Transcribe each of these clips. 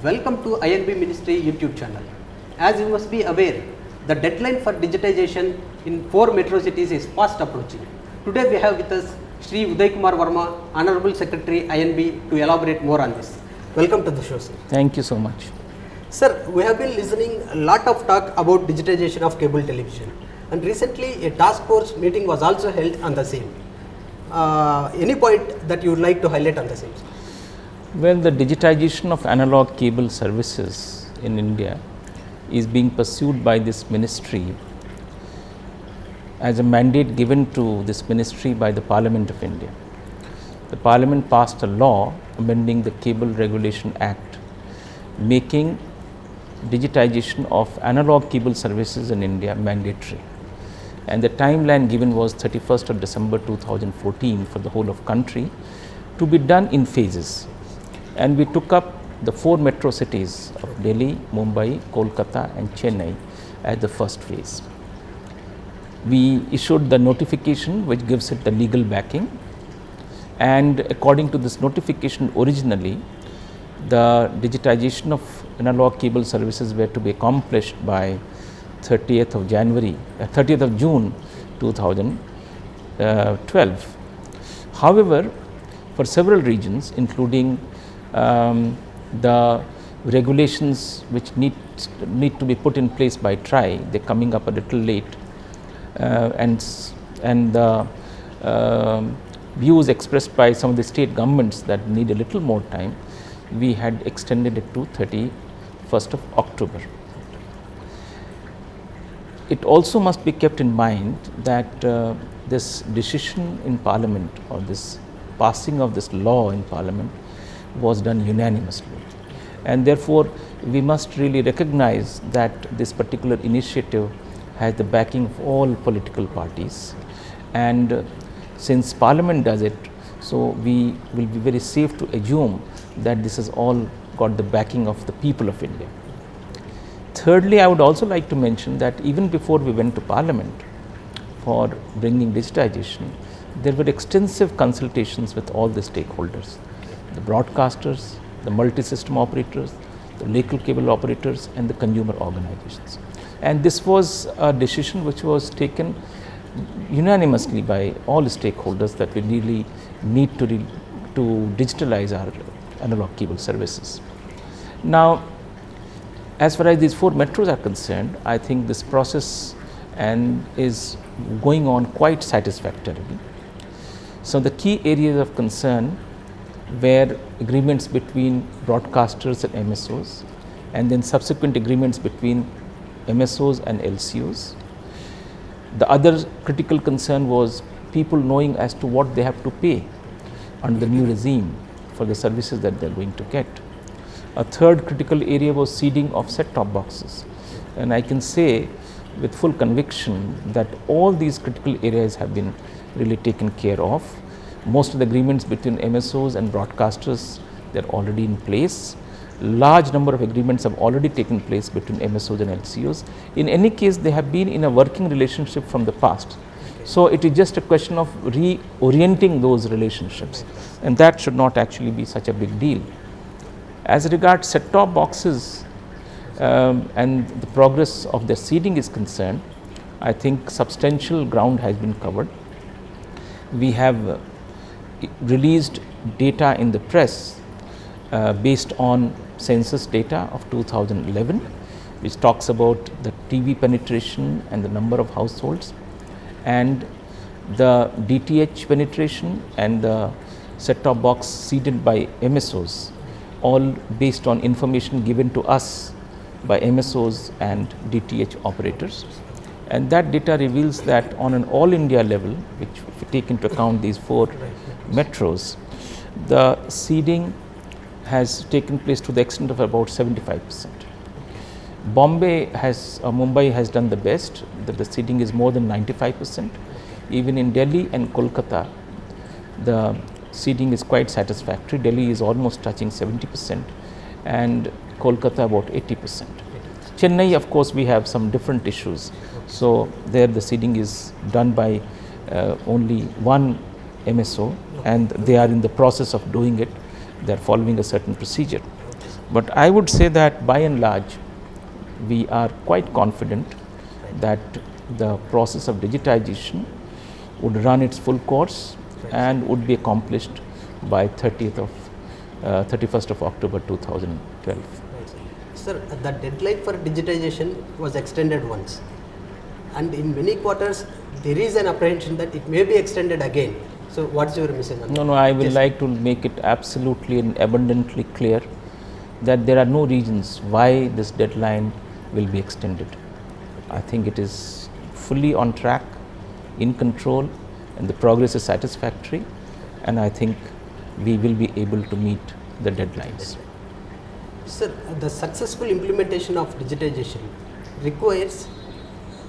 Welcome to INB Ministry YouTube channel. As you must be aware, the deadline for digitization in 4 metro cities is fast approaching. Today we have with us Shri Uday Kumar Verma, Honorable Secretary INB, to elaborate more on this. Welcome to the show, sir. Thank you so much. Sir, we have been listening a lot of talk about digitization of cable television, and recently a task force meeting was also held on the same. Any point that you would like to highlight on the same? Well, the digitization of analog cable services in India is being pursued by this ministry as a mandate given to this ministry by the Parliament of India. The Parliament passed a law amending the Cable Regulation Act, making digitization of analog cable services in India mandatory. And the timeline given was 31st of December 2014 for the whole of country, to be done in phases. And we took up the 4 metro cities of Delhi, Mumbai, Kolkata and Chennai as the first phase. We issued the notification which gives it the legal backing, and according to this notification, originally the digitization of analog cable services were to be accomplished by 30th of June 2012. However, for several reasons, including the regulations which need to be put in place by TRAI, they're coming up a little late, and the views expressed by some of the state governments that need a little more time, we had extended it to 31st of October. It also must be kept in mind that this decision in Parliament, or this passing of this law in Parliament, was done unanimously, and therefore we must really recognize that this particular initiative has the backing of all political parties, and since Parliament does it, so we will be very safe to assume that this has all got the backing of the people of India. Thirdly, I would also like to mention that even before we went to Parliament for bringing digitization, there were extensive consultations with all the stakeholders, the broadcasters, the multi-system operators, the local cable operators and the consumer organizations. And this was a decision which was taken unanimously by all stakeholders that we really need to digitalize our analog cable services. Now, as far as these 4 metros are concerned, I think this process is going on quite satisfactorily. So the key areas of concern were agreements between broadcasters and MSOs, and then subsequent agreements between MSOs and LCOs. The other critical concern was people knowing as to what they have to pay under the new regime for the services that they are going to get. A third critical area was seeding of set-top boxes, and I can say with full conviction that all these critical areas have been really taken care of. Most of the agreements between MSOs and broadcasters, they are already in place. Large number of agreements have already taken place between MSOs and LCOs. In any case, they have been in a working relationship from the past. So it is just a question of reorienting those relationships, and that should not actually be such a big deal. As regards set-top boxes and the progress of their seeding is concerned, I think substantial ground has been covered. We have released data in the press based on census data of 2011, which talks about the TV penetration and the number of households, and the DTH penetration and the set-top box seeded by MSOs, all based on information given to us by MSOs and DTH operators. And that data reveals that on an all India level, which if you take into account these 4 metros, the seeding has taken place to the extent of about 75%. Mumbai has done the best, that the seeding is more than 95%. Even in Delhi and Kolkata, the seeding is quite satisfactory. Delhi is almost touching 70% and Kolkata about 80%. Chennai, of course, we have some different issues. So there the seeding is done by only one MSO, and they are in the process of doing it. They are following a certain procedure. But I would say that by and large, we are quite confident that the process of digitization would run its full course and would be accomplished by 31st of October 2012. Right, sir. Sir, the deadline for digitization was extended once, and in many quarters there is an apprehension that it may be extended again. So, what's your message on that? No, I will like to make it absolutely and abundantly clear that there are no reasons why this deadline will be extended. I think it is fully on track, in control, and the progress is satisfactory, and I think we will be able to meet the deadlines. Sir, the successful implementation of digitization requires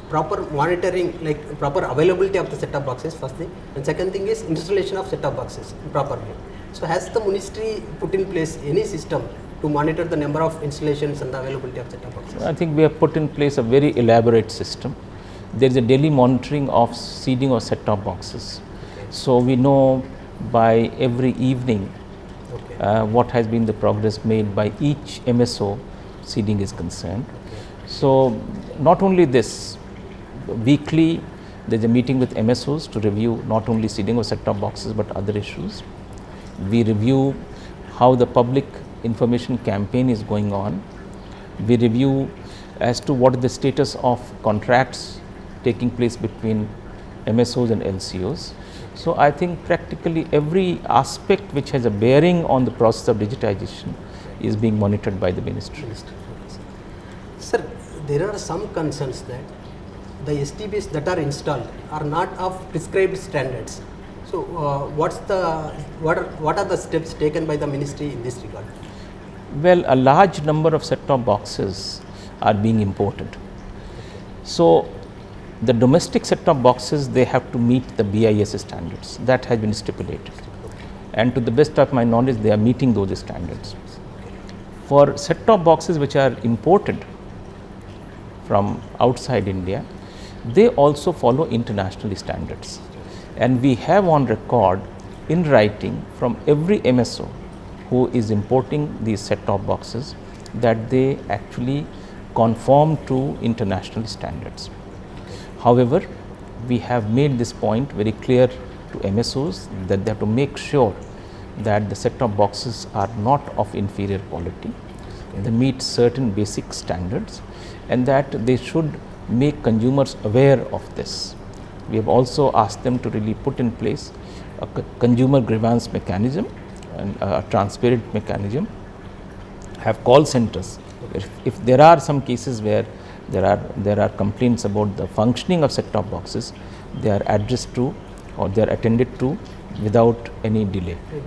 proper monitoring, like proper availability of the set-top boxes, first thing, and second thing is installation of set-top boxes properly. So, has the ministry put in place any system to monitor the number of installations and the availability of set-top boxes? I think we have put in place a very elaborate system. There is a daily monitoring of seeding of set-top boxes. So, we know by every evening what has been the progress made by each MSO seeding is concerned. So, not only this, weekly there is a meeting with MSOs to review not only seeding of set-top boxes but other issues. We review how the public information campaign is going on. We review as to what is the status of contracts taking place between MSOs and LCOs. So, I think practically every aspect which has a bearing on the process of digitization is being monitored by the ministry. Sir, there are some concerns that the STBs that are installed are not of prescribed standards. So, what are the steps taken by the ministry in this regard? Well, a large number of set-top boxes are being imported. So, the domestic set-top boxes, they have to meet the BIS standards that has been stipulated, and to the best of my knowledge they are meeting those standards. For set-top boxes which are imported from outside India, they also follow international standards, and we have on record in writing from every MSO who is importing these set-top boxes that they actually conform to international standards. However, we have made this point very clear to MSOs that they have to make sure that the set-top boxes are not of inferior quality, they meet certain basic standards, and that they should make consumers aware of this. We have also asked them to really put in place a consumer grievance mechanism and a transparent mechanism, have call centers. If there are some cases where there are complaints about the functioning of set-top boxes, they are addressed to or they are attended to without any delay. Okay.